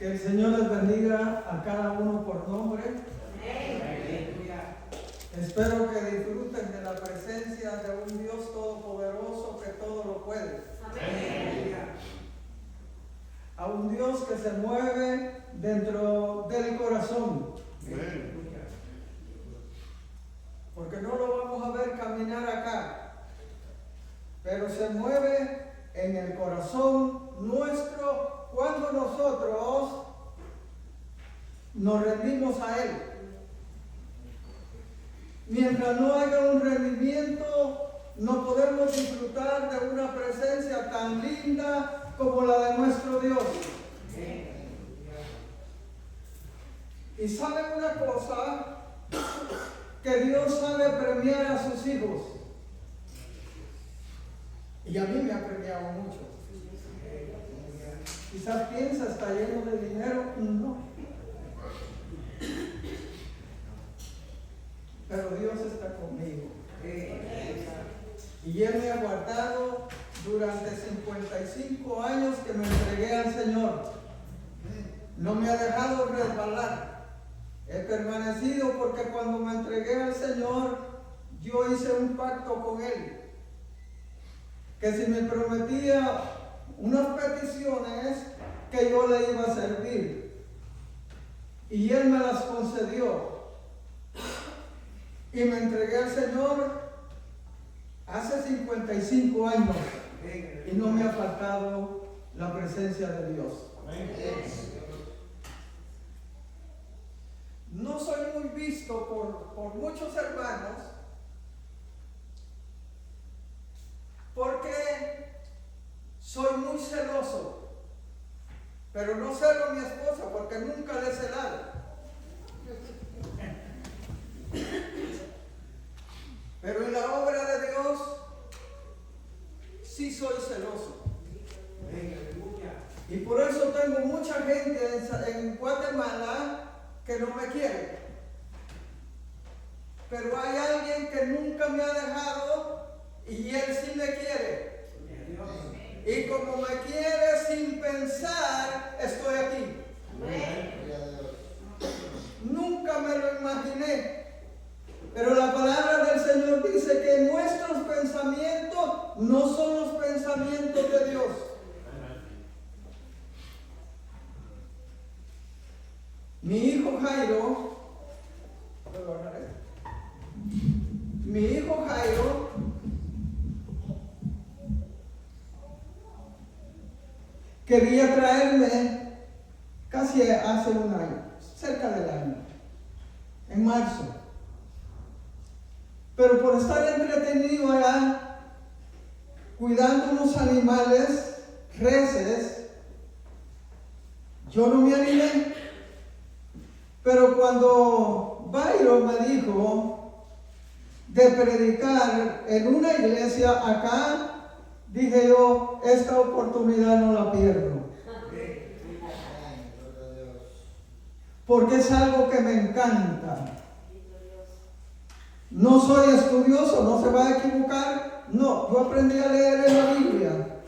Que el Señor les bendiga a cada uno por nombre. Espero que disfruten de la presencia de un Dios todopoderoso que todo lo puede. A un Dios que se mueve dentro del corazón. Porque no lo vamos a ver caminar acá, pero se mueve en el corazón nuestro cuando nosotros nos rendimos a Él. Mientras no haya un rendimiento, no podemos disfrutar de una presencia tan linda como la de nuestro Dios. Y saben una cosa, que Dios sabe premiar a sus hijos. Y a mí me ha premiado mucho. Quizás piensa, está lleno de dinero. No. Pero Dios está conmigo. Y Él me ha guardado durante 55 años que me entregué al Señor. No me ha dejado resbalar. He permanecido porque cuando me entregué al Señor, yo hice un pacto con Él. Que si me prometía unas peticiones, que yo le iba a servir. Y Él me las concedió. Y me entregué al Señor hace 55 años. Y no me ha faltado la presencia de Dios. No soy muy visto por muchos hermanos, porque soy muy celoso. Pero no celo a mi esposa porque nunca le he celado. Pero en la obra de Dios sí soy celoso. Y por eso tengo mucha gente en Guatemala que no me quiere. Pero hay alguien que nunca me ha dejado y él sí me quiere. Y como me quiere sin pensar, estoy aquí. Nunca me lo imaginé. Pero la palabra del Señor dice que nuestros pensamientos no son los pensamientos de Dios. Mi hijo Jairo, quería traerme casi hace un año, cerca del año, en marzo. Pero por estar entretenido allá, cuidando unos animales, reses, yo no me animé. Pero cuando Byron me dijo de predicar en una iglesia acá, dije yo, esta oportunidad no la pierdo. Porque es algo que me encanta. No soy estudioso, no se va a equivocar. No, yo aprendí a leer en la Biblia.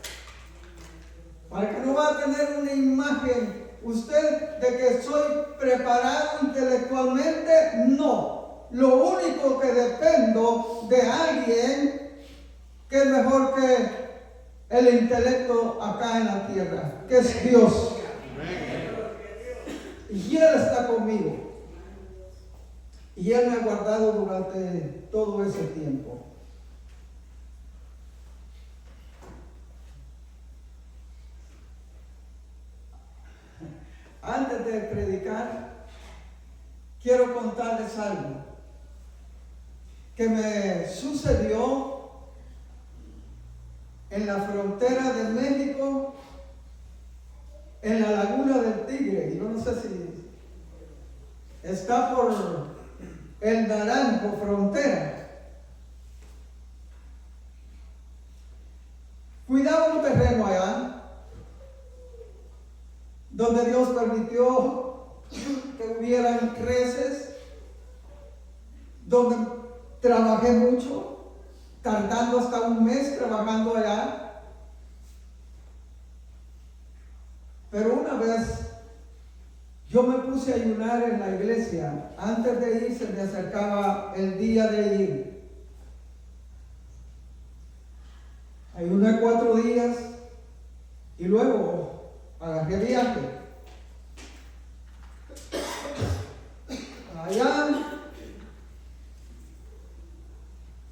Para que no va a tener una imagen usted de que soy preparado intelectualmente, no. Lo único que dependo de alguien que es mejor que el intelecto acá en la tierra, que es Dios. Y Él está conmigo. Y Él me ha guardado durante todo ese tiempo. Antes de predicar, quiero contarles algo que me sucedió en la frontera de México, en la Laguna del Tigre. Yo no sé si está por el Naranjo, frontera. Cuidaba un terreno allá, donde Dios permitió que hubieran reses, donde trabajé mucho, tardando hasta un mes trabajando allá. Pero una vez puse a ayunar en la iglesia. Antes de ir se me acercaba el día de ir. Ayuné 4 días y luego agarré viaje. Allá,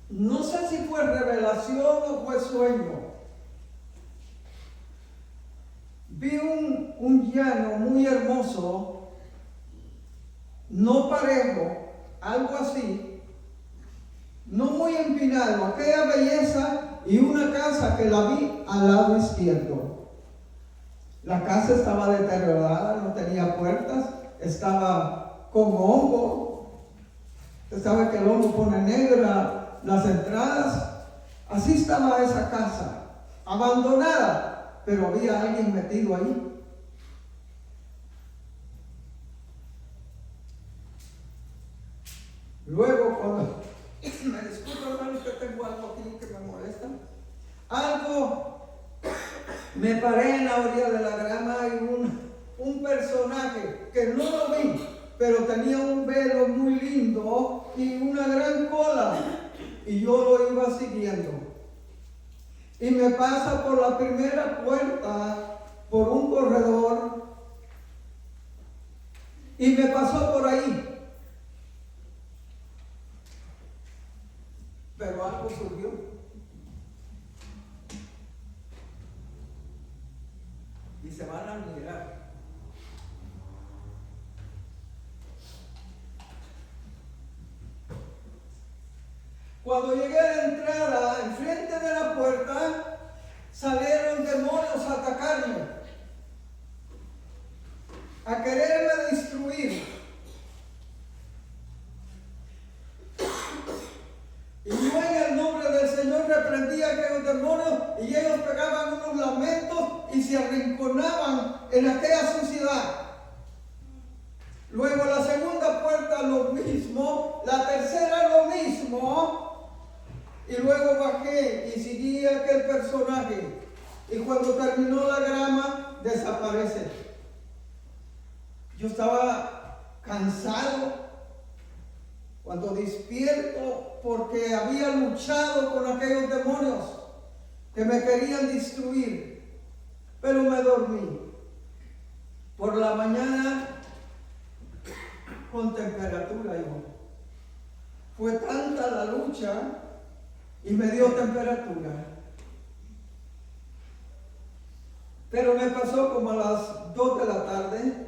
no sé si fue revelación o fue sueño. Vi un llano muy hermoso, no parejo, algo así, no muy empinado, aquella belleza, y una casa que la vi al lado izquierdo. La casa estaba deteriorada, no tenía puertas, estaba con hongo. Usted sabe que el hongo pone negra las entradas. Así estaba esa casa, abandonada, pero había alguien metido ahí. Luego, cuando me disculpo, hermanos, que tengo algo aquí que me molesta. Me paré en la orilla de la grama y un personaje que no lo vi, pero tenía un velo muy lindo y una gran cola, y yo lo iba siguiendo. Y me pasa por la primera puerta, por un corredor, y me pasó por ahí. Pero algo surgió. Y se van a mirar. Cuando llegué a la entrada, enfrente de la puerta, salieron demonios a atacarme, a quererme destruir. Y yo en el nombre del Señor reprendí a aquellos demonios, y ellos pegaban unos lamentos y se arrinconaban en aquella suciedad. Luego la segunda puerta lo mismo, la tercera lo mismo, y luego bajé y seguí a aquel personaje, y cuando terminó la grama desaparece. Yo estaba cansado cuando despierto, porque había luchado con aquellos demonios que me querían destruir, pero me dormí. Por la mañana con temperatura, hijo. Fue tanta la lucha y me dio temperatura. Pero me pasó como a las 2 de la tarde.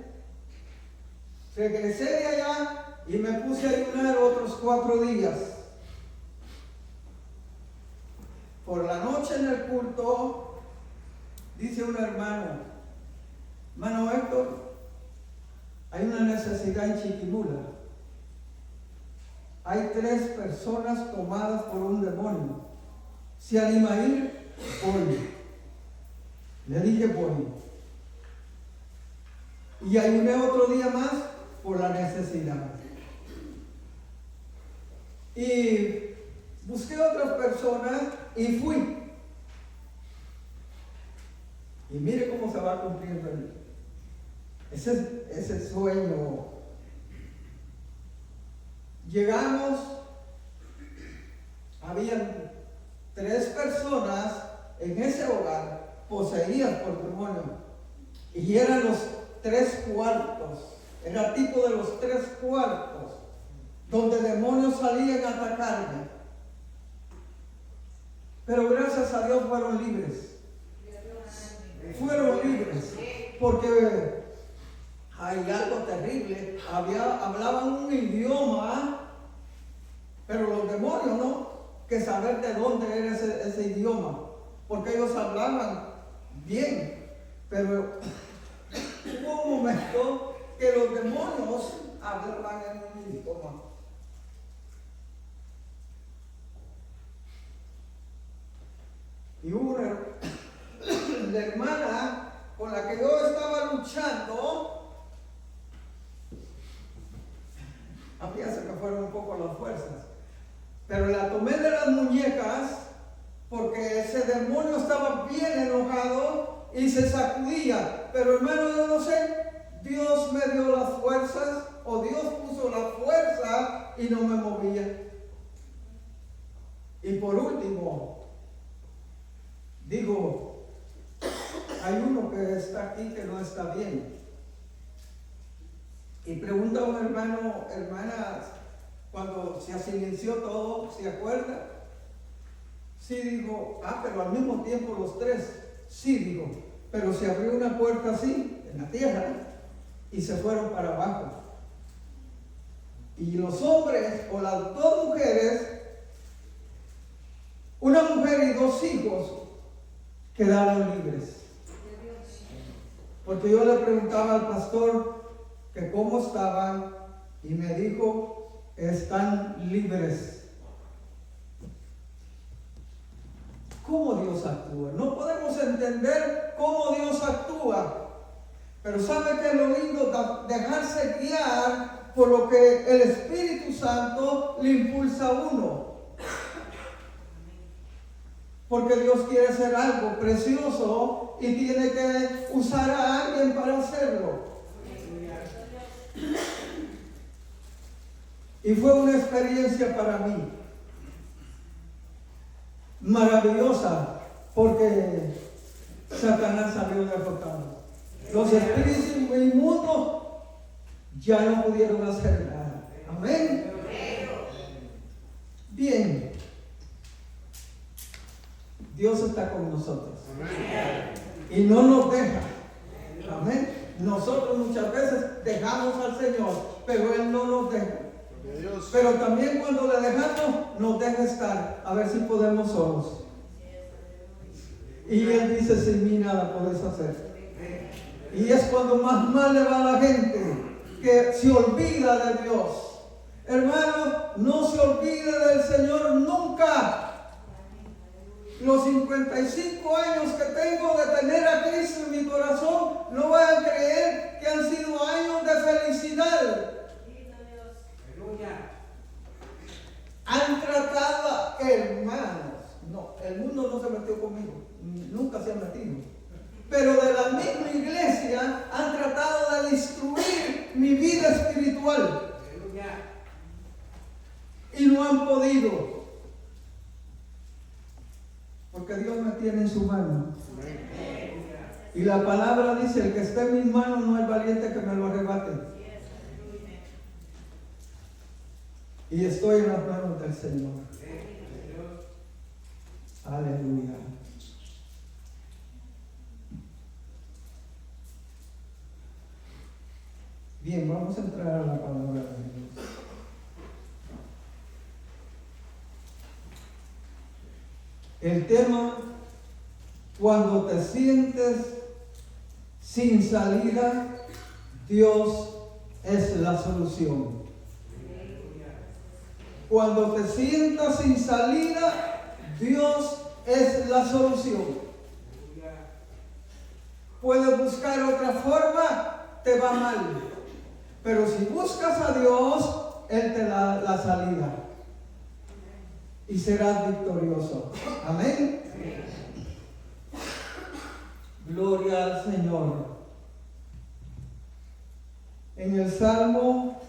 Regresé de allá y me puse a ayunar otros 4 días. Por la noche en el culto, dice un hermano Héctor, hay una necesidad en Chiquimula. Hay 3 personas tomadas por un demonio. ¿Se anima a ir? Voy. Le dije voy. Y ayuné otro día más por la necesidad. Y busqué otras personas y fui. Y mire cómo se va cumpliendo ese sueño. Llegamos, habían 3 personas en ese hogar poseídas por demonios, y eran los 3 cuartos, era tipo de los 3 cuartos donde demonios salían a atacarme. Pero gracias a Dios fueron libres. Fueron libres, porque hay algo terrible. Hablaban un idioma, pero los demonios no, que saber de dónde era ese idioma, porque ellos hablaban bien, pero hubo un momento que los demonios hablaban en un idioma. Y la hermana con la que yo estaba luchando, a mí se me fueron un poco las fuerzas, pero la tomé de las muñecas porque ese demonio estaba bien enojado y se sacudía. Pero hermano, yo no sé Dios me dio las fuerzas o Dios puso la fuerza y no me movía. Y por último, digo, hay uno que está aquí que no está bien. Y pregunta a un hermano, hermana, cuando se silenció todo, ¿se acuerda? Sí, digo, pero al mismo tiempo los tres. Sí, digo, pero se abrió una puerta así, en la tierra, y se fueron para abajo. Y los hombres, o las dos mujeres, una mujer y dos hijos, quedaron libres. Porque yo le preguntaba al pastor que cómo estaban, y me dijo, están libres. ¿Cómo Dios actúa? No podemos entender cómo Dios actúa, pero ¿sabe qué es lo lindo? Dejarse guiar por lo que el Espíritu Santo le impulsa a uno. Porque Dios quiere hacer algo precioso y tiene que usar a alguien para hacerlo. Y fue una experiencia para mí maravillosa, porque Satanás salió derrotado. Los espíritus inmundos ya no pudieron hacer nada. Amén. Bien. Dios está con nosotros. Y no nos deja. Amén. Nosotros muchas veces dejamos al Señor, pero Él no nos deja. Pero también cuando le dejamos, nos deja estar, a ver si podemos solos. Y Él dice, sin mí nada podés hacer. Y es cuando más mal le va a la gente, que se olvida de Dios. Hermanos, no se olvide del Señor nunca. Los 55 años que tengo de tener a Cristo en mi corazón, no voy a creer que han sido años de felicidad. Han tratado, hermanos, no, el mundo no se metió conmigo, nunca se ha metido, pero de la misma iglesia han tratado de destruir mi vida espiritual y no han podido, porque Dios me tiene en su mano. Y la palabra dice, el que esté en mis manos no es valiente que me lo arrebate. Y estoy en las manos del Señor. Aleluya. Bien, vamos a entrar a la palabra de Dios. El tema, cuando te sientes sin salida, Dios es la solución. Cuando te sientas sin salida, Dios es la solución. Puedes buscar otra forma, te va mal. Pero si buscas a Dios, Él te da la salida. Y serás victorioso. Amén. Gloria al Señor. En el Salmo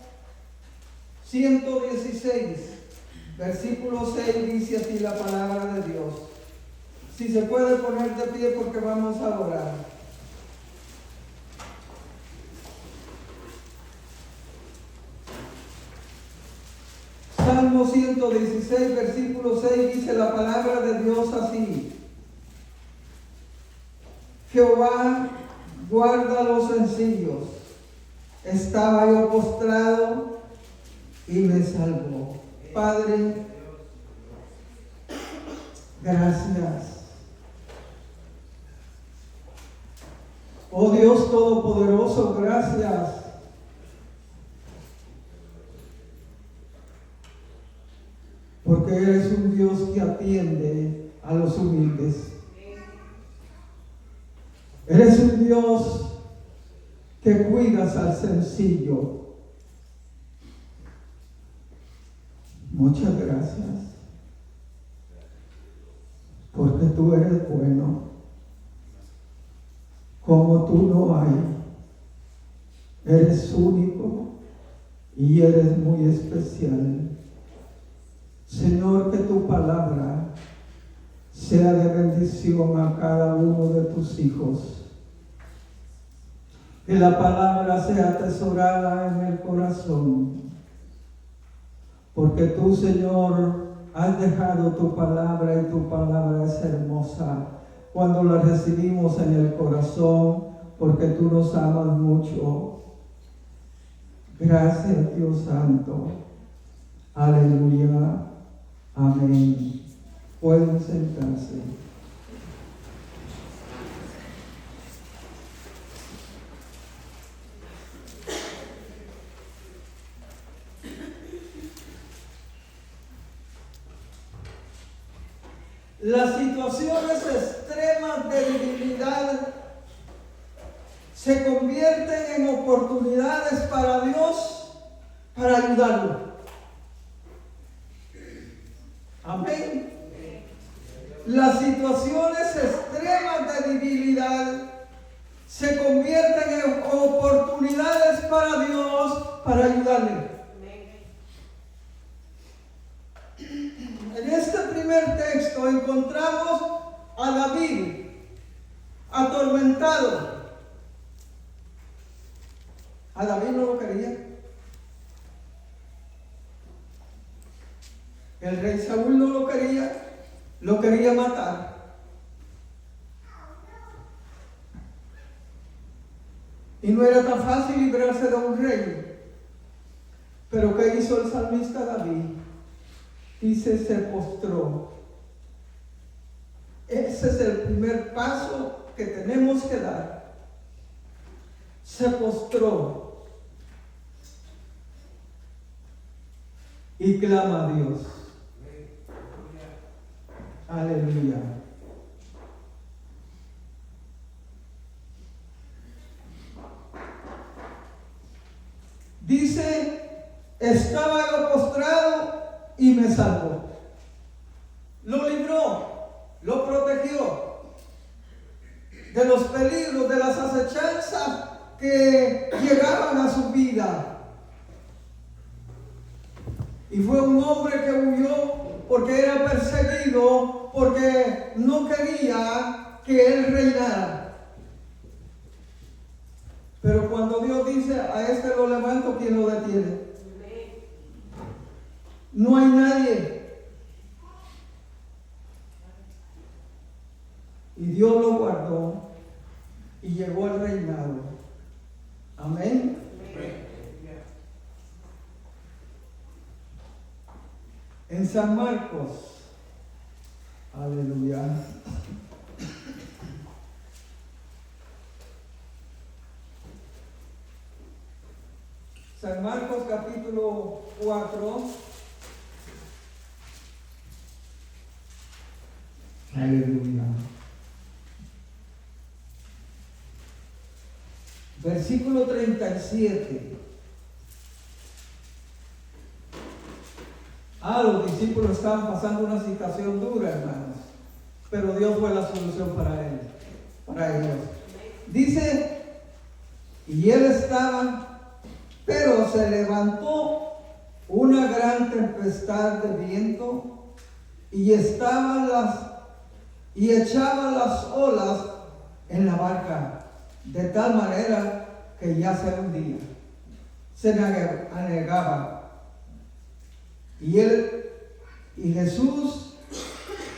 116, versículo 6 dice así la palabra de Dios. Si se puede poner de pie porque vamos a orar. Salmo 116, versículo 6 dice la palabra de Dios así. Jehová guarda a los sencillos. Estaba yo postrado y me salvó. Padre, gracias. Oh Dios Todopoderoso, gracias. Porque eres un Dios que atiende a los humildes. Eres un Dios que cuidas al sencillo. Muchas gracias, porque tú eres bueno, como tú no hay. Eres único y eres muy especial. Señor, que tu palabra sea de bendición a cada uno de tus hijos. Que la palabra sea atesorada en el corazón. Porque tú, Señor, has dejado tu palabra y tu palabra es hermosa cuando la recibimos en el corazón, porque tú nos amas mucho. Gracias, Dios Santo. Aleluya. Amén. Pueden sentarse. Las situaciones extremas de debilidad se convierten en oportunidades para Dios, para ayudarlo. Amén. Las situaciones extremas de debilidad se convierten en oportunidades para Dios, para ayudarle. En este primer texto encontramos a David atormentado. A David no lo quería. El rey Saúl no lo quería matar. Y no era tan fácil librarse de un rey. Pero ¿qué hizo el salmista David? Dice, se postró. Ese es el primer paso que tenemos que dar. Se postró y clama a Dios. Aleluya. Dice, estaba yo postrado y me salvó. Lo libró, lo protegió de los peligros, de las acechanzas que llegaban a su vida. Y fue un hombre que huyó porque era perseguido, porque no quería que él reinara. Pero cuando Dios dice, a este lo levanto, ¿quién lo detiene? No hay nadie. Y Dios lo guardó y llegó al reinado. Amén. En San Marcos, aleluya. San Marcos capítulo 4. Aleluya. Versículo 37. Los discípulos estaban pasando una situación dura, hermanos, pero Dios fue la solución para ellos. Dice, y él estaba, pero se levantó una gran tempestad de viento y echaban las olas en la barca, de tal manera que ya se hundía, se anegaba. Y Jesús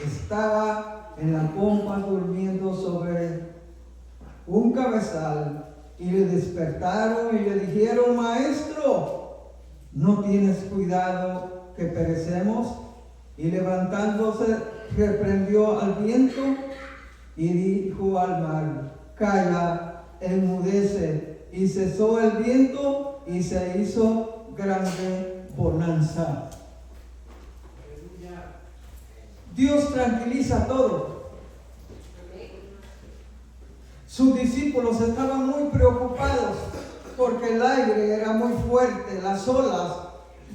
estaba en la pompa durmiendo sobre un cabezal, y le despertaron y le dijeron, Maestro, ¿no tienes cuidado que perecemos? Y levantándose reprendió al viento y dijo al mar, calla, enmudece. Y cesó el viento y se hizo grande bonanza. Dios tranquiliza todo. Sus discípulos estaban muy preocupados porque el aire era muy fuerte, las olas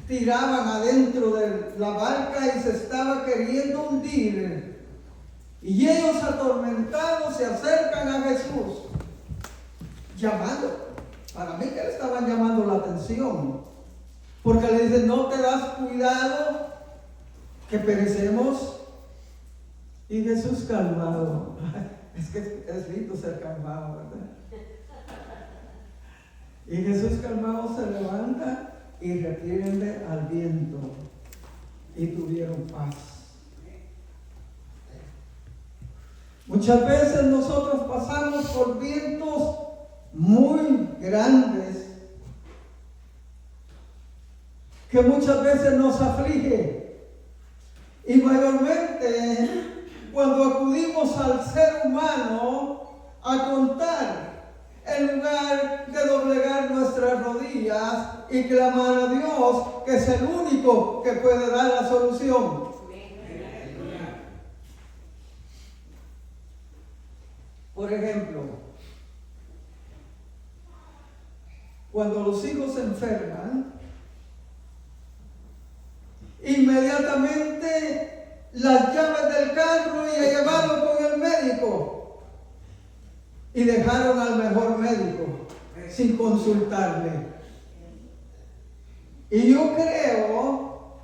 tiraban adentro de la barca y se estaba queriendo hundir. Y ellos atormentados se acercan a Jesús, llamando. Para mí que le estaban llamando la atención, porque le dicen, no te das cuidado que perecemos. Y Jesús calmado, es que es lindo ser calmado, ¿verdad? Y Jesús calmado se levanta y reprende al viento, y tuvieron paz. Muchas veces nosotros pasamos por vientos muy grandes que muchas veces nos aflige, y mayormente cuando acudimos al ser humano a contar, en lugar de doblegar nuestras rodillas y clamar a Dios, que es el único que puede dar la solución. Por ejemplo, cuando los hijos se enferman, inmediatamente las llaves del carro y a llevarlo con el médico, y dejaron al mejor médico sin consultarle. Y yo creo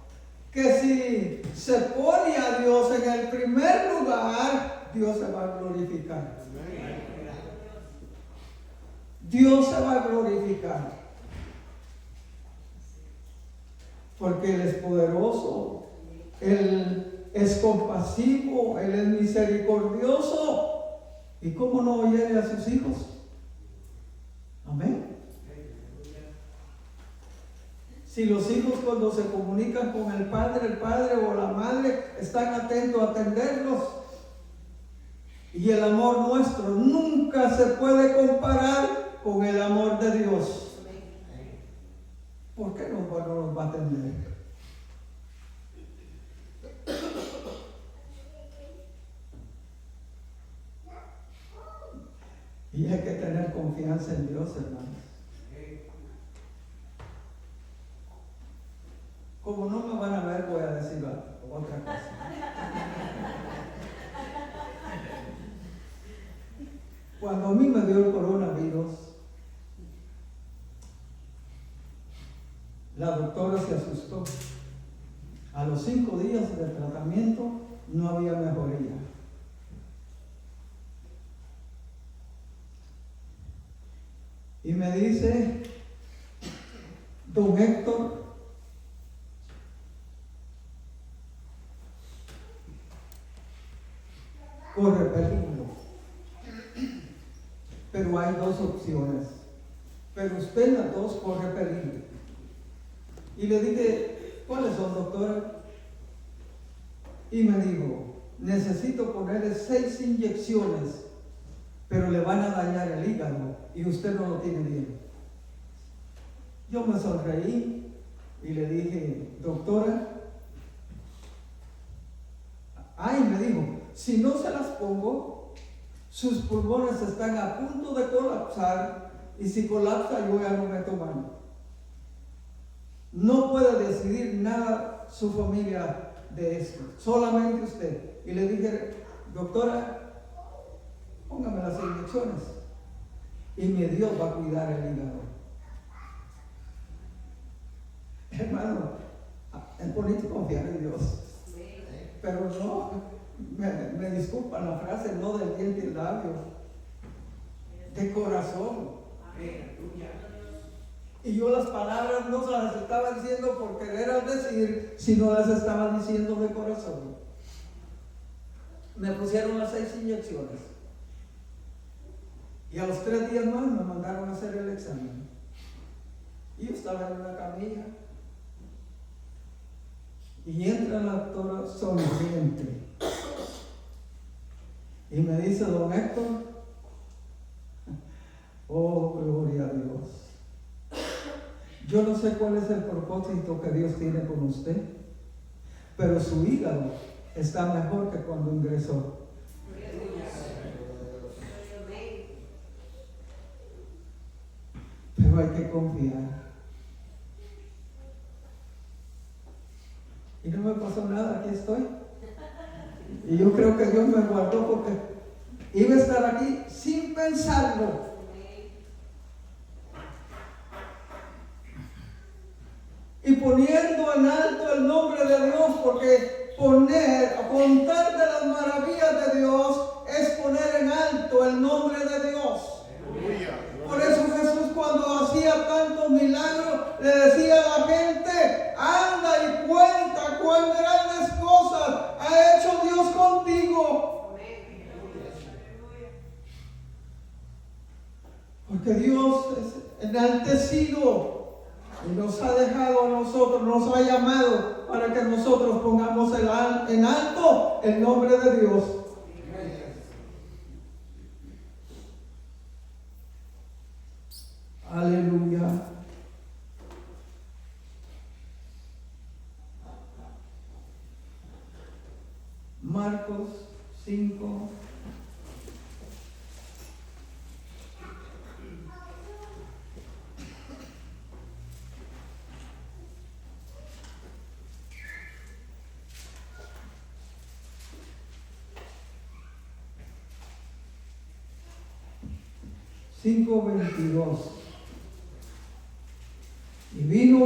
que si se pone a Dios en el primer lugar, Dios se va a glorificar. Dios se va a glorificar, porque Él es poderoso, Él es compasivo, Él es misericordioso. ¿Y cómo no oye a sus hijos? Amén. Si los hijos cuando se comunican con el padre o la madre están atentos a atenderlos, y el amor nuestro nunca se puede comparar con el amor de Dios, ¿por qué no nos va a atender? Y hay que tener confianza en Dios, hermanos. Como no me van a ver, voy a decir otra cosa. Cuando a mí me dio el coronavirus, la doctora se asustó. A los 5 días de tratamiento no había mejoría. Y me dice, don Héctor, corre peligro, pero hay 2 opciones, pero usted en las 2 corre peligro. Y le dije, ¿cuáles son, doctora? Y me dijo, necesito ponerle 6 inyecciones, pero le van a dañar el hígado y usted no lo tiene bien. Yo me sonreí y le dije, doctora, me dijo, si no se las pongo, sus pulmones están a punto de colapsar, y si colapsa yo ya no meto mano. No puede decidir nada su familia de esto, solamente usted. Y le dije, doctora, póngame las inyecciones, y mi Dios va a cuidar el hígado. Hermano, es bonito confiar en Dios, pero no, me disculpan la frase, no del diente y labio, de corazón. Y yo las palabras no se las estaba diciendo por querer decir, sino las estaba diciendo de corazón. Me pusieron las 6 inyecciones. Y a los 3 días más me mandaron a hacer el examen. Y yo estaba en una camilla. Y entra la doctora sonriente. Y me dice, don Héctor, oh, gloria a Dios. Yo no sé cuál es el propósito que Dios tiene con usted, pero su hígado está mejor que cuando ingresó. Pero hay que confiar. Y no me pasó nada, aquí estoy. Y yo creo que Dios me guardó porque iba a estar aquí sin pensarlo. poniendo en alto el nombre de Dios, porque contar de las maravillas de Dios es poner en alto el nombre de Dios. Por eso Jesús, cuando hacía tantos milagros, le decía a la gente: anda y cuenta cuán grandes cosas ha hecho Dios contigo. Porque Dios es enaltecido y nos ha dejado a nosotros, nos ha llamado para que nosotros pongamos en alto el nombre de Dios. Aleluya. Marcos 5. Cinco 22. Y vino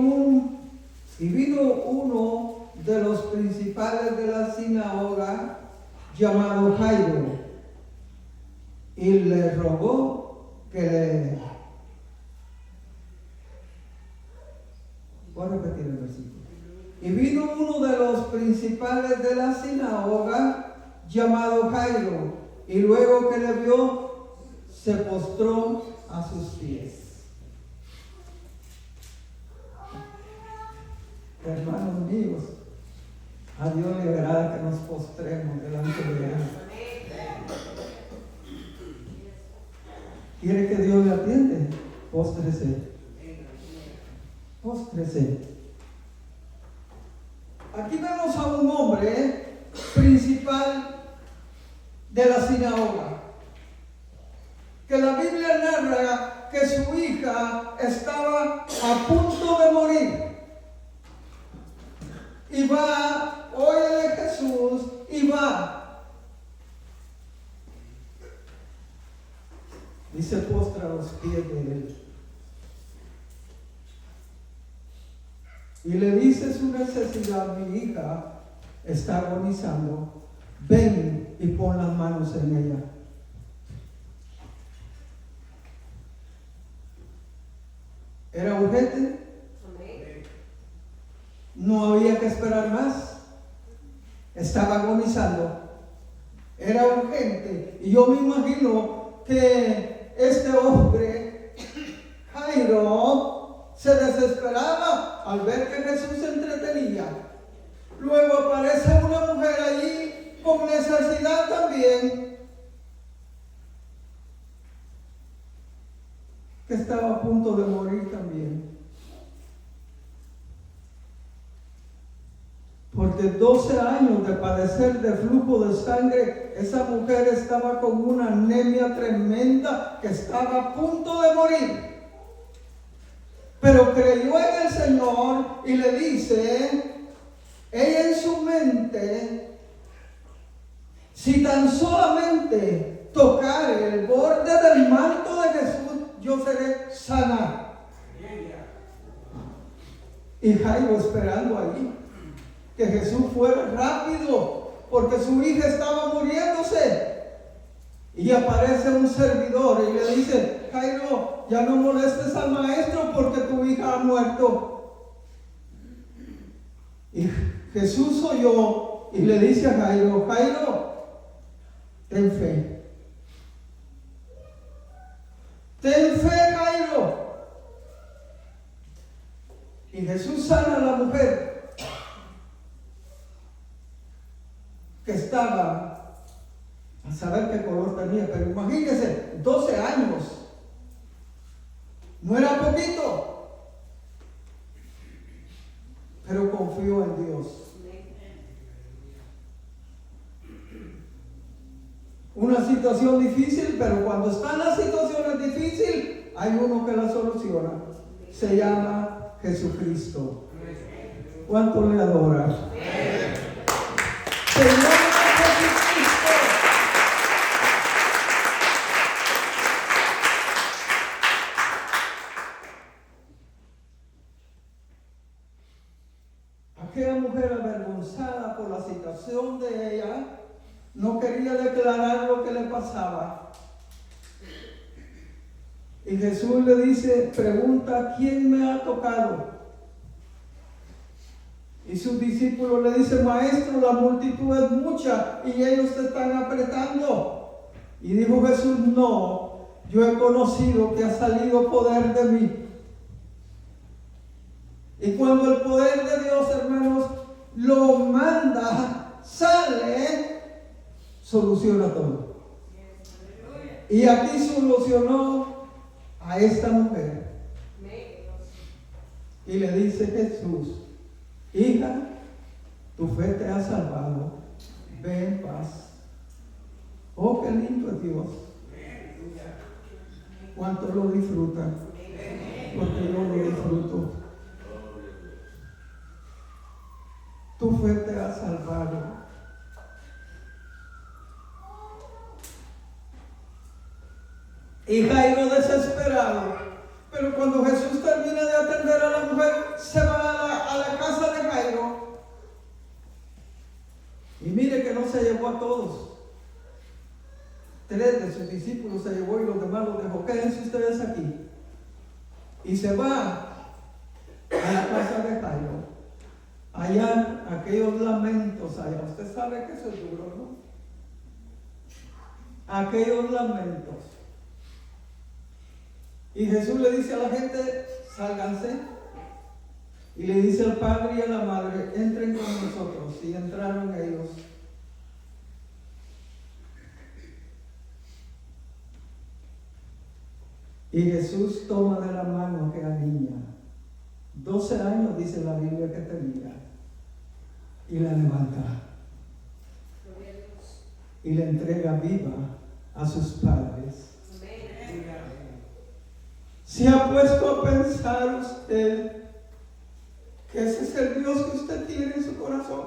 uno de los principales de la sinagoga, llamado Jairo, y le rogó que le... Voy a repetir el versículo. Y vino uno de los principales de la sinagoga, llamado Jairo, y luego que le vio, se postró a sus pies. Hermanos míos, a Dios le agrada que nos postremos delante de Él. ¿Quiere que Dios le atiende? Póstrese. Póstrese. Aquí vemos a un hombre principal de la sinagoga, que la Biblia narra que su hija estaba a punto de morir. Y va, oye de Jesús, y va. Y se postra a los pies de Él. Y le dice su necesidad: mi hija está agonizando, ven y pon las manos en ella. ¿Era urgente? No había que esperar más. Estaba agonizando. Era urgente. Y yo me imagino que este hombre, Jairo, se desesperaba al ver que Jesús se entretenía. Luego aparece una mujer allí con necesidad también, que estaba a punto de morir también. Porque 12 años de padecer de flujo de sangre, esa mujer estaba con una anemia tremenda, que estaba a punto de morir. Pero creyó en el Señor y le dice, ella en su mente, si tan solamente tocare el borde del manto de Jesús, yo seré sana. Y Jairo esperando allí que Jesús fuera rápido, porque su hija estaba muriéndose. Y aparece un servidor y le dice, Jairo, ya no molestes al maestro porque tu hija ha muerto. Y Jesús oyó y le dice a Jairo, Jairo, ten fe. Ten fe, Jairo. Y Jesús sana a la mujer que estaba, a saber qué color tenía, pero imagínense, 12 años. No era poquito, pero confió en Dios. Una situación difícil, pero cuando están las situaciones difíciles, hay uno que la soluciona. Se llama Jesucristo. ¿Cuánto le adoras? Se llama Jesucristo. reacción de ella, no quería declarar lo que le pasaba. Y Jesús le dice, pregunta, ¿quién me ha tocado? Y sus discípulos le dicen, maestro, la multitud es mucha y ellos te están apretando. Y dijo Jesús, no, yo he conocido que ha salido poder de mí. Y cuando el poder de Dios, hermanos, lo manda, sale, soluciona todo. Y aquí solucionó a esta mujer. Y le dice Jesús, hija, tu fe te ha salvado, ve en paz. Oh, qué lindo es Dios. Cuánto lo disfrutan, porque yo lo disfruto. Tu fe te ha salvado. Y Jairo desesperado. Pero cuando Jesús termina de atender a la mujer, se va a la casa de Jairo. Y mire que no se llevó a todos. 3 de sus discípulos se llevó y los demás los dejó. Quédense ustedes aquí. Y se va a la casa de Jairo. Allá, aquellos lamentos allá. Usted sabe que eso es duro, ¿no? Aquellos lamentos. Y Jesús le dice a la gente, sálganse. Y le dice al padre y a la madre, entren con nosotros. Y entraron ellos. Y Jesús toma de la mano a aquella niña. 12 años dice la Biblia que tenía. Y la levanta. Y la entrega viva a sus padres. ¿Se ha puesto a pensar usted que ese es el Dios que usted tiene en su corazón?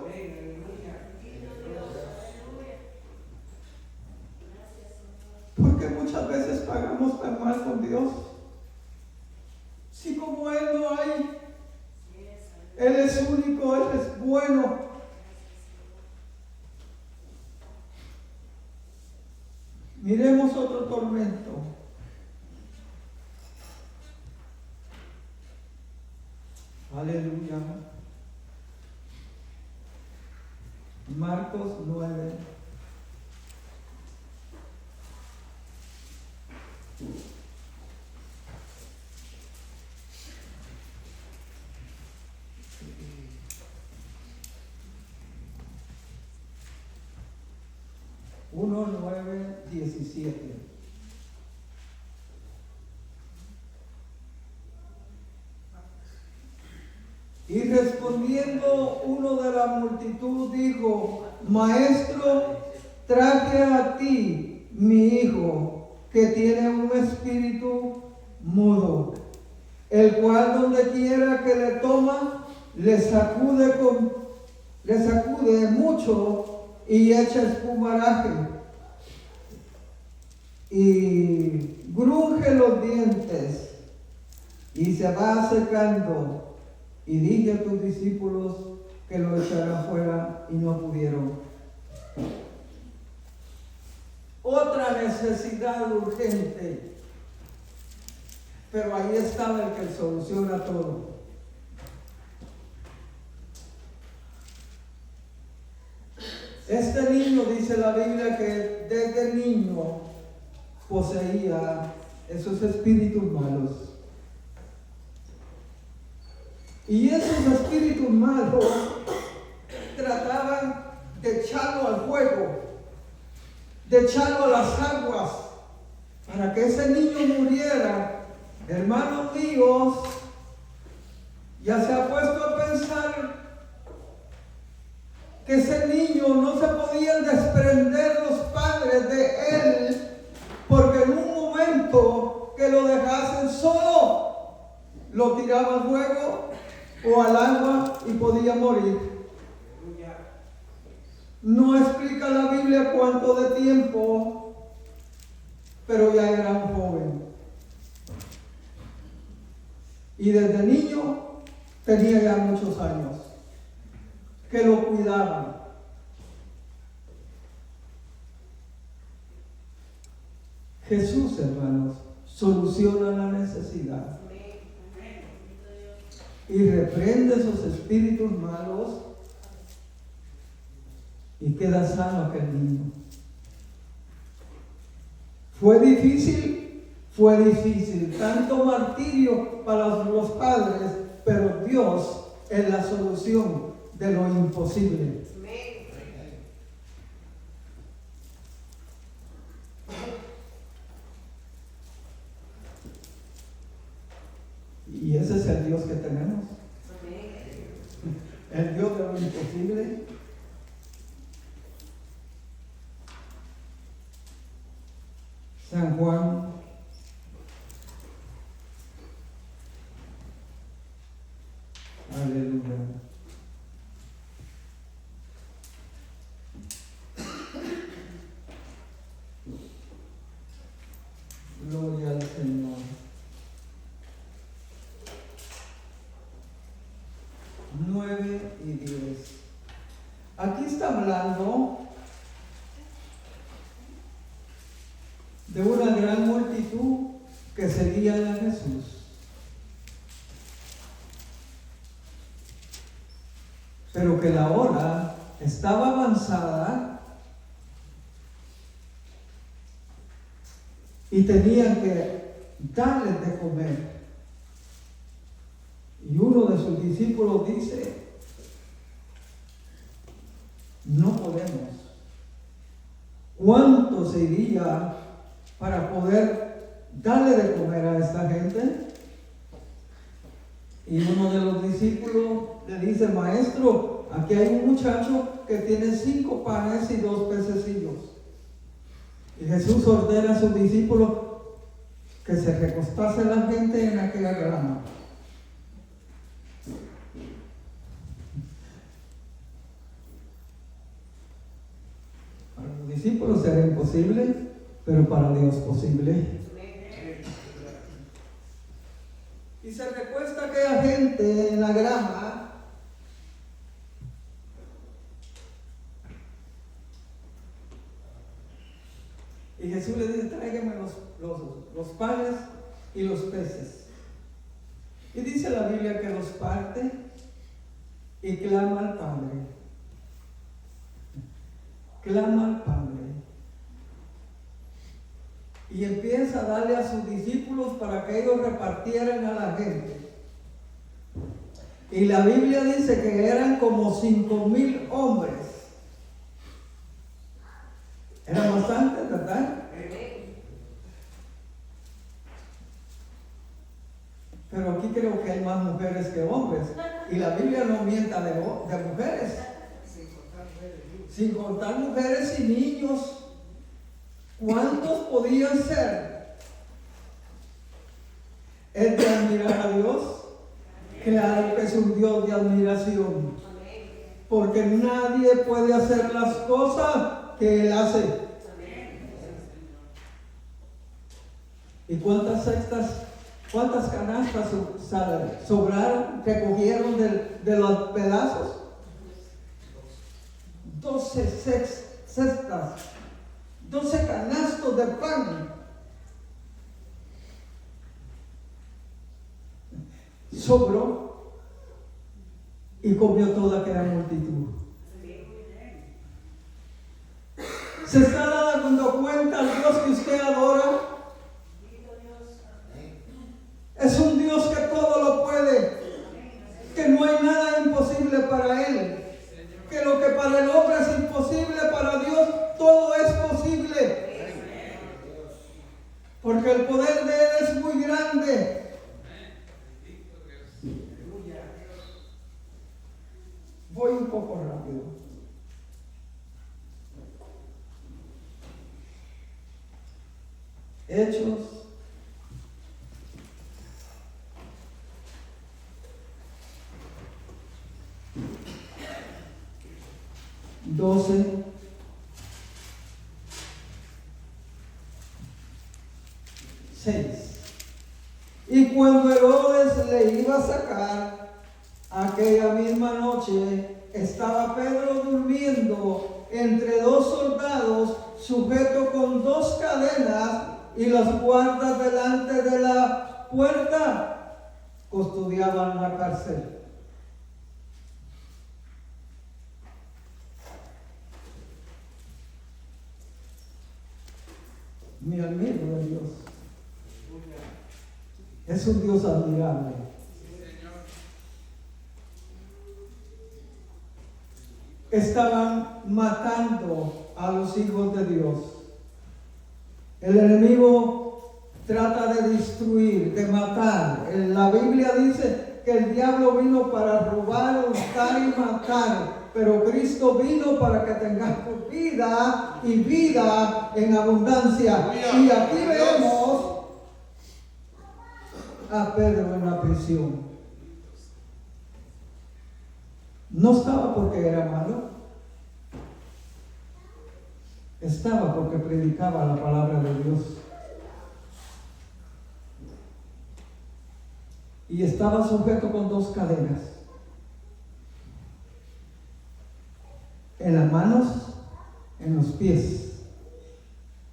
Porque muchas veces pagamos tan mal con Dios. Si como Él no hay, Él es único, Él es bueno. Miremos otro tormento. Aleluya. Marcos 9. Uno, 9, 17. Y respondiendo uno de la multitud dijo, maestro, traje a ti mi hijo que tiene un espíritu mudo, el cual donde quiera que le toma, le sacude mucho y echa espumaraje y grunge los dientes y se va secando. Y dije a tus discípulos que lo echaran fuera y no pudieron. Otra necesidad urgente. Pero ahí estaba el que soluciona todo. Este niño, dice la Biblia, que desde niño poseía esos espíritus malos. Y esos espíritus malos trataban de echarlo al fuego, de echarlo a las aguas, para que ese niño muriera. Hermanos míos, ya se ha puesto a pensar que ese niño no se podían desprender los padres de él, porque en un momento que lo dejasen solo, lo tiraba al fuego o al agua y podía morir. No explica la Biblia cuánto de tiempo, pero ya era un joven. Y desde niño tenía ya muchos años que lo cuidaban. Jesús, hermanos, soluciona la necesidad y reprende esos espíritus malos y queda sano aquel niño. Fue difícil, tanto martirio para los padres, pero Dios es la solución de lo imposible. Y ese es el Dios que tenemos. El Dios de lo imposible. San Juan aleluya. Gloria al Señor. 9 y 10. Aquí está hablando de una gran multitud que seguían a Jesús. Pero que la hora estaba avanzada y tenían que darles de comer. Y uno de sus discípulos dice: no podemos. ¿Cuánto se iría para poder darle de comer a esta gente? Y uno de los discípulos le dice: maestro, aquí hay un muchacho que tiene 5 panes y 2 pececillos. Y Jesús ordena a sus discípulos que se recostase la gente en aquella grama. Para los discípulos era imposible, pero para Dios posible. Y se recuesta aquella gente en la grama. Y Jesús le dice: tráigame los panes y los peces. Y dice la Biblia que los parte y clama al Padre. Clama al Padre. Y empieza a darle a sus discípulos para que ellos repartieran a la gente. Y la Biblia dice que eran como 5,000 hombres. Eran bastantes, ¿verdad? Pero aquí creo que hay más mujeres que hombres. Y la Biblia no mienta de mujeres. Sin contar mujeres y niños. ¿Cuántos podían ser? ¿Es de admirar a Dios? Claro que es un Dios de admiración. Porque nadie puede hacer las cosas que Él hace. ¿Y cuántas canastas sobraron, recogieron de los pedazos? 12 cestas. 12 canastos de pan. Sobró y comió toda aquella multitud. ¿Se está dando cuenta el Dios que usted adora? Es un Dios que todo lo puede, que no hay nada imposible para Él, que lo que para el hombre es imposible, para Dios todo es posible, porque el poder de Él es muy grande. Voy un poco rápido. Hechos 12. Y cuando Herodes le iba a sacar, aquella misma noche estaba Pedro durmiendo entre 2 soldados, sujeto con 2 cadenas, y los guardas delante de la puerta custodiaban la cárcel. Me admiro de Dios. Es un Dios admirable. Estaban matando a los hijos de Dios. El enemigo trata de destruir, de matar. La Biblia dice que el diablo vino para robar, hurtar y matar, pero Cristo vino para que tengamos vida y vida en abundancia. Y aquí vemos a Pedro en la prisión. No estaba porque era malo, estaba porque predicaba la palabra de Dios. Y estaba sujeto con 2 cadenas, en las manos, en los pies,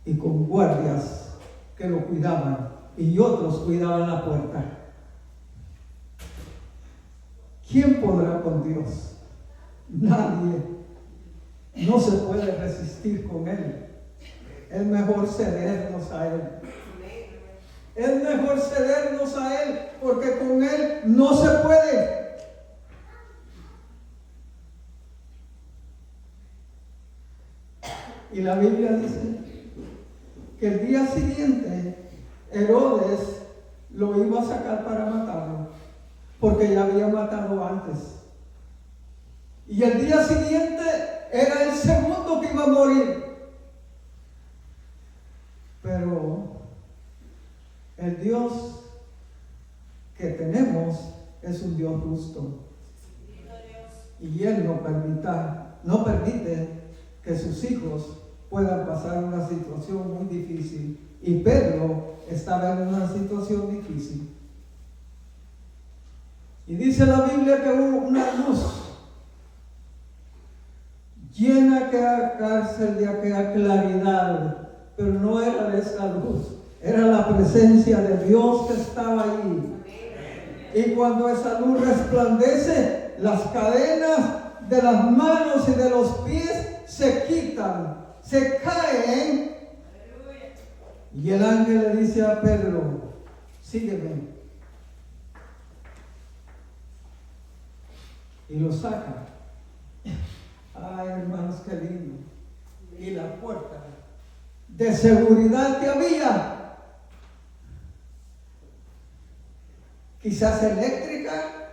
y con guardias que lo cuidaban, y otros cuidaban la puerta. ¿Quién podrá con Dios? Nadie. No se puede resistir con Él. Es mejor cedernos a Él. Es mejor cedernos a Él, porque con Él no se puede. Y la Biblia dice que el día siguiente Herodes lo iba a sacar para matarlo, porque ya había matado antes. Y el día siguiente era el segundo que iba a morir. Pero el Dios que tenemos es un Dios justo. Y Él no permite que sus hijos puedan pasar una situación muy difícil. Y Pedro estaba en una situación difícil. Y dice la Biblia que hubo una luz llena aquella cárcel de aquella claridad, pero no era de esa luz, era la presencia de Dios que estaba allí. Y cuando esa luz resplandece, las cadenas de las manos y de los pies se quitan, se caen. Y el ángel le dice a Pedro: sígueme. Y lo saca. Ay, hermanos, qué lindo. Y la puerta de seguridad que había, quizás eléctrica,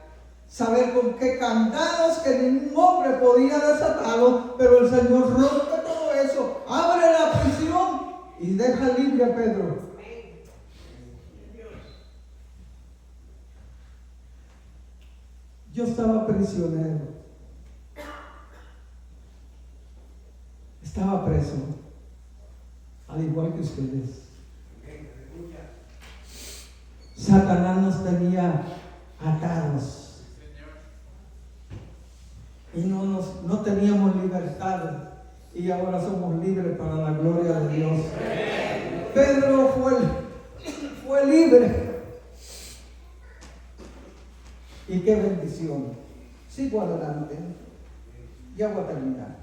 saber con qué candados, que ningún hombre podía desatarlo, pero el Señor rompe todo eso, abre la prisión y deja libre a Pedro. Yo estaba prisionero. Estaba preso, al igual que ustedes. Satanás nos tenía atados y no teníamos libertad, y ahora somos libres para la gloria de Dios. Pedro fue libre, y qué bendición. Sigo adelante, ya voy a terminar.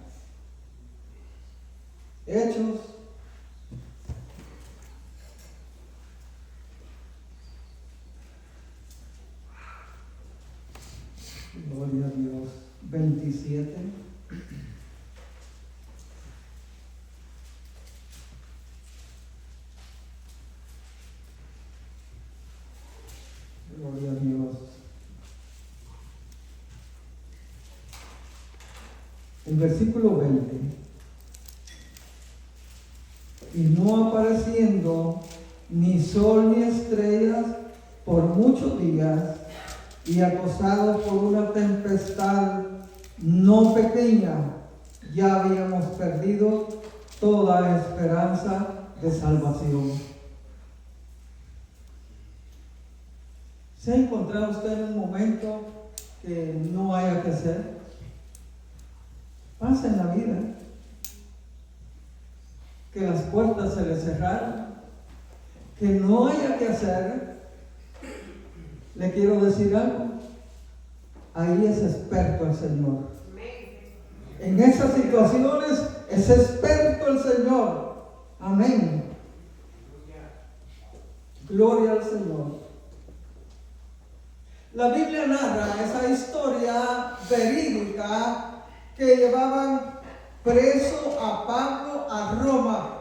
Hechos gloria a Dios 27. Gloria a Dios. El versículo 20. Y no apareciendo ni sol ni estrellas por muchos días, y acosados por una tempestad no pequeña, ya habíamos perdido toda esperanza de salvación. ¿Se ha encontrado usted en un momento que no haya que hacer? Pasa en la vida que las puertas se le cerraron, que no haya que hacer, le quiero decir algo. Ahí es experto el Señor. En esas situaciones es experto el Señor. Amén. Gloria al Señor. La Biblia narra esa historia verídica que llevaban preso a Pablo a Roma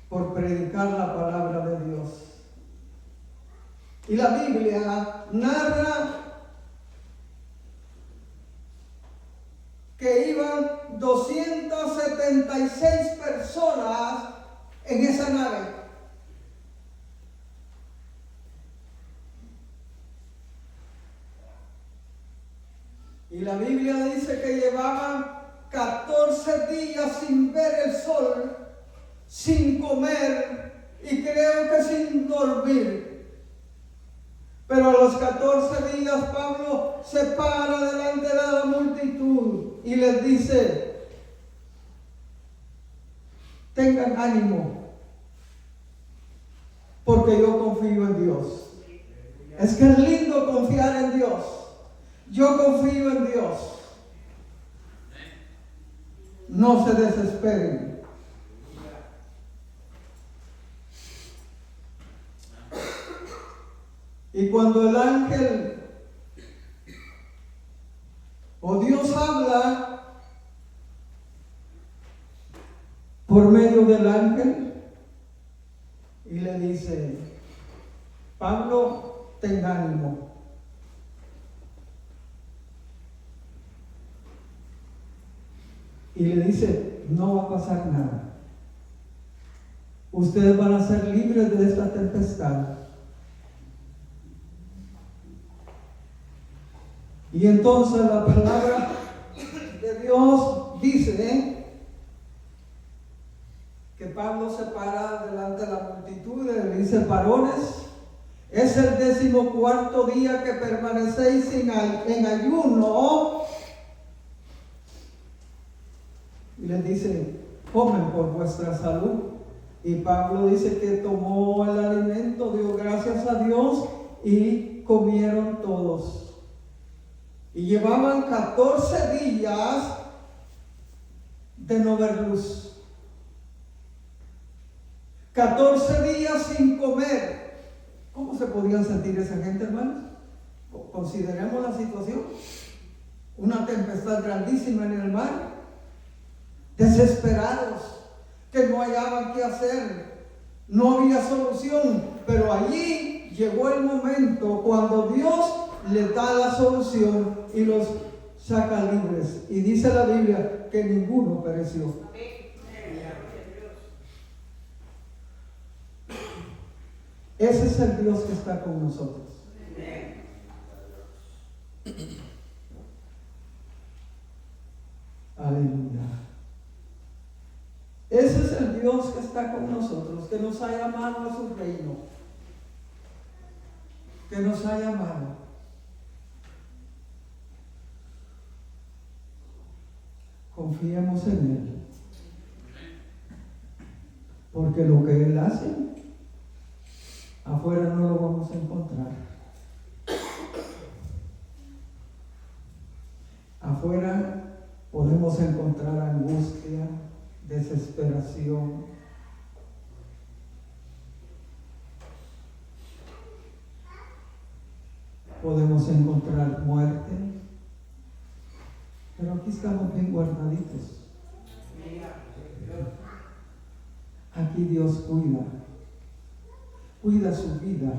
por predicar la palabra de Dios. Y la Biblia narra que iban 276 personas en esa nave. Y la Biblia dice que llevaban 14 días sin ver el sol, sin comer y creo que sin dormir. Pero a los 14 días Pablo se para delante de la multitud y les dice: tengan ánimo, porque yo confío en Dios. Es que es lindo confiar en Dios. Yo confío en Dios. No se desesperen. Y cuando el ángel o Dios habla por medio del ángel y le dice: Pablo, ten ánimo. Y le dice: no va a pasar nada. Ustedes van a ser libres de esta tempestad. Y entonces la palabra de Dios dice que Pablo se para delante de la multitud y le dice: varones, es el 14º día que permanecéis en ayuno. Y les dice: comen por vuestra salud. Y Pablo dice que tomó el alimento, dio gracias a Dios y comieron todos. Y llevaban 14 días de no ver luz. 14 días sin comer. ¿Cómo se podían sentir esa gente, hermanos? Consideremos la situación. Una tempestad grandísima en el mar. Desesperados, que no hallaban qué hacer. No había solución. Pero allí llegó el momento cuando Dios les da la solución y los saca libres. Y dice la Biblia que ninguno pereció. Ese es el Dios que está con nosotros. Aleluya. Ese es el Dios que está con nosotros, que nos ha llamado a su reino, que nos ha llamado. Confiemos en Él, porque lo que Él hace afuera no lo vamos a encontrar. Afuera podemos encontrar angustia, desesperación, podemos encontrar muerte, pero aquí estamos bien guardaditos. Aquí Dios cuida su vida,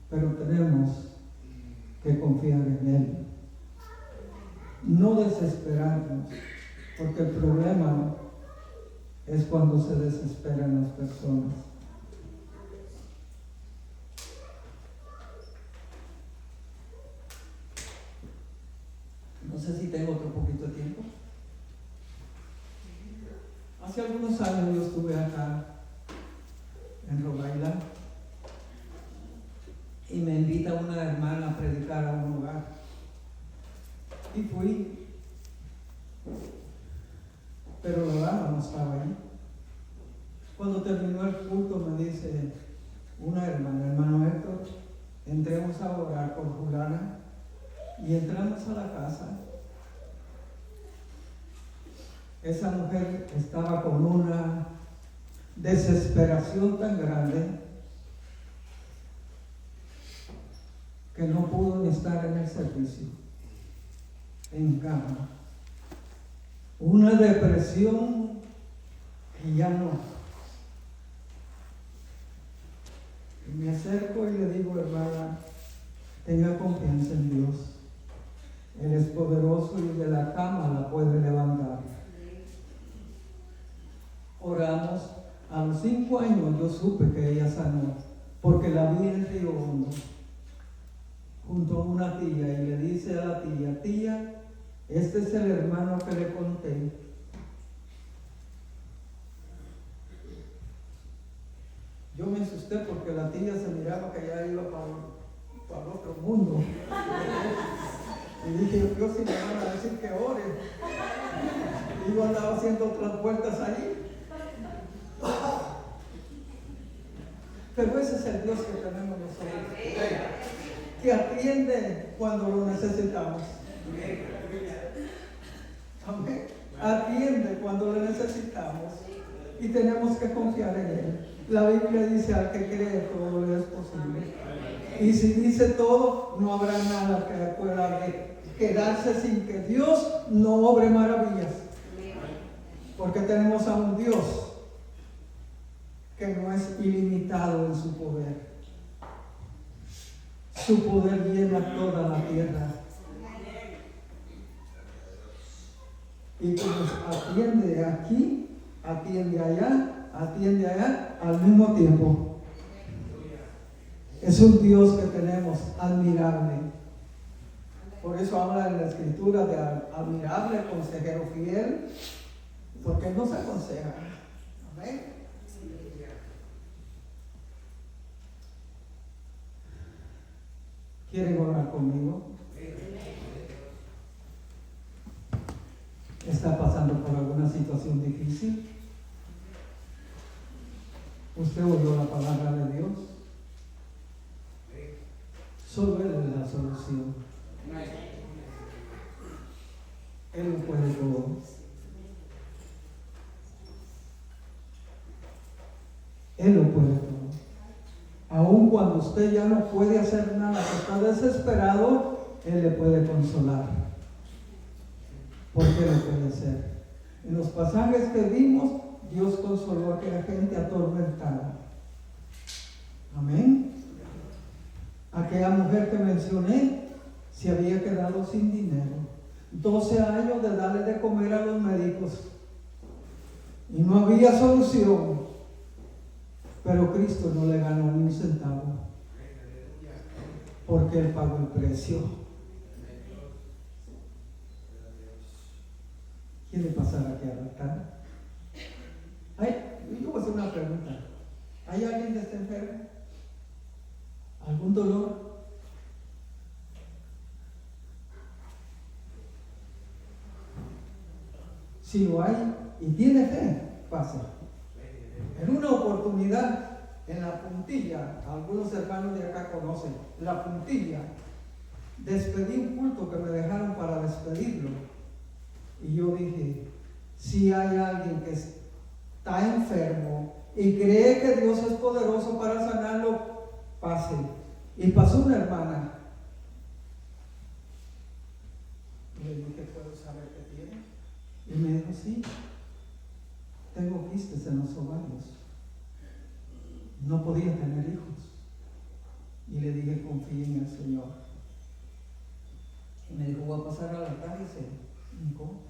pero tenemos que confiar en Él, no desesperarnos, porque el problema es cuando se desesperan las personas. No sé si tengo otro poquito de tiempo. Hace algunos años yo estuve acá en Rhode Island y me invita una hermana a predicar a un lugar. Y fui, pero la dama no estaba ahí. Cuando terminó el culto me dice una hermana, hermano Héctor, entremos a orar por fulana, y entramos a la casa. Esa mujer estaba con una desesperación tan grande que no pudo ni estar en el servicio, en cama. Una depresión que ya no. Y me acerco y le digo, hermana, tenga confianza en Dios. Él es poderoso y de la cama la puede levantar. Oramos. A los 5 años yo supe que ella sanó, porque la vi en Río Hondo, junto a una tía, y le dice a la tía, tía, este es el hermano que le conté. Yo me asusté porque la tía se miraba que ya iba para el otro mundo. Y dije, Dios, si me van a decir que ore. Y yo andaba haciendo otras vueltas ahí. Pero ese es el Dios que tenemos nosotros, que atiende cuando lo necesitamos. Amén. Atiende cuando lo necesitamos y tenemos que confiar en Él. La Biblia dice, al que cree todo le es posible. Y si dice todo, no habrá nada que pueda quedarse sin que Dios no obre maravillas. Porque tenemos a un Dios que no es ilimitado en su poder. Su poder llena toda la tierra. Y que nos atiende aquí, atiende allá, al mismo tiempo. Es un Dios que tenemos admirable. Por eso habla en la Escritura de admirable, consejero fiel, porque Él nos aconseja. Amén. ¿Quieren orar conmigo? ¿Está pasando por alguna situación difícil? ¿Usted oyó la palabra de Dios? Solo Él es la solución. Él lo puede todo. Él lo puede todo. Aun cuando usted ya no puede hacer nada, que está desesperado, Él le puede consolar. Porque lo puede hacer. En los pasajes que vimos, Dios consoló a aquella gente atormentada. Amén. Aquella mujer que mencioné se había quedado sin dinero. 12 años de darle de comer a los médicos. Y no había solución. Pero Cristo no le ganó ni un centavo. Porque Él pagó el precio. ¿Quiere pasar aquí al altar? Yo voy a hacer una pregunta. ¿Hay alguien que esté enfermo? ¿Algún dolor? Si lo hay y tiene fe, pasa. En una oportunidad, en la puntilla, algunos hermanos de acá conocen, la puntilla, despedí un culto que me dejaron para despedirlo. Y yo dije, si hay alguien que está enfermo y cree que Dios es poderoso para sanarlo, pase. Y pasó una hermana. Y le dije, ¿puedo saber qué tiene? Y me dijo, sí, tengo quistes en los ovarios. No podía tener hijos. Y le dije, confíe en el Señor. Y me dijo, voy a pasar al altar y se hincó.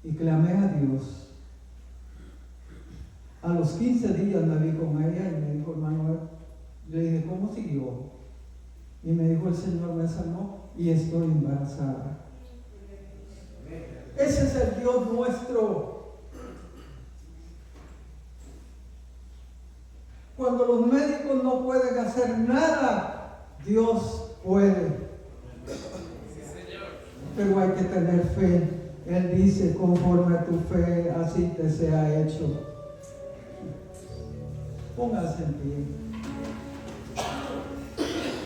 Y clamé a Dios. A los 15 días me vi con ella y me dijo, hermano, le dije, ¿cómo siguió? Y me dijo, el Señor me sanó y estoy embarazada. Ese es el Dios nuestro. Cuando los médicos no pueden hacer nada, Dios puede. Pero hay que tener fe. Él dice, conforme a tu fe, así te sea hecho. Póngase en pie.